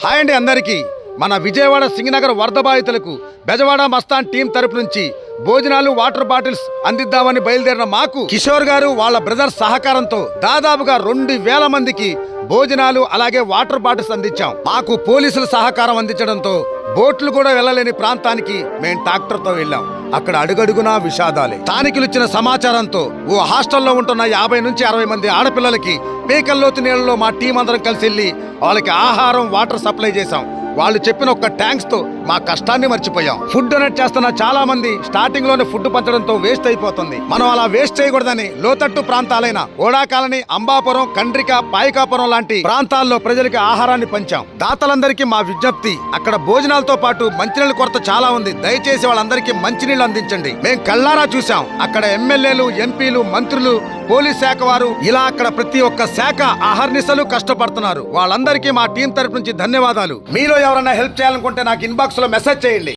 Hi అండి అందరికీ. మన విజయవాడ సింగనగర్ వరద బాధితులకు బెజవాడ మస్తాన్ టీం తరపు నుంచి భోజనాలు వాటర్ బాటిల్స్ అందిద్దామని బయలుదేరిన మాకు కిషోర్ గారు వాళ్ళ బ్రదర్స్ సహకారంతో దాదాపుగా 2000 మందికి భోజనాలు అలాగే వాటర్ బాటిల్స్ అందించాం. మాకు పోలీసుల సహకారం అందించడంతో బోట్లు కూడా వెళ్ళలేని ప్రాంతానికి మేము ట్రాక్టర్తో వెళ్ళాం. అక్కడ అడుగడుగునా విషాదాలే. స్థానికులు ఇచ్చిన సమాచారంతో ఓ హాస్టల్లో ఉంటున్న 50 నుంచి 60 మంది ఆడపిల్లలకి పీకల్లోతు నీళ్ళలో మా టీం అందరం కలిసి వెళ్ళి వాళ్ళకి ఆహారం వాటర్ సప్లై చేశాం. వాళ్ళు చెప్పిన ఒక్క ట్యాంక్స్ తో మా కష్టాన్ని మర్చిపోయాం. ఫుడ్ డొనేట్ చేస్తున్న చాలా మంది స్టార్టింగ్ లోనే ఫుడ్ పంచడంతో వేస్ట్ అయిపోతుంది. మనం అలా వేస్ట్ చేయకూడదని లోతట్టు ప్రాంతాలైన ఓడా కాలనీ, అంబాపురం, కండ్రిక, పాయకాపురం లాంటి ప్రాంతాల్లో ప్రజలకి ఆహారాన్ని పంచాం. దాతలందరికీ మా విజ్ఞప్తి, అక్కడ భోజనాలతో పాటు మంచినీళ్ళ కొరత చాలా ఉంది. దయచేసి వాళ్ళందరికీ మంచినీళ్ళు అందించండి. మేం కళ్ళారా చూసాం. అక్కడ ఎమ్మెల్యేలు, ఎంపీలు, మంత్రులు, పోలీస్ శాఖ వారు ఇలా అక్కడ ప్రతి ఒక్క శాఖ అహర్నిశలు కష్టపడుతున్నారు. వాళ్ళందరికీ మా టీం తరపు నుంచి ధన్యవాదాలు. మీలో ఎవరైనా హెల్ప్ చేయాలనుకుంటే నాకు ఇన్బాక్స్ లో మెసేజ్ చేయండి.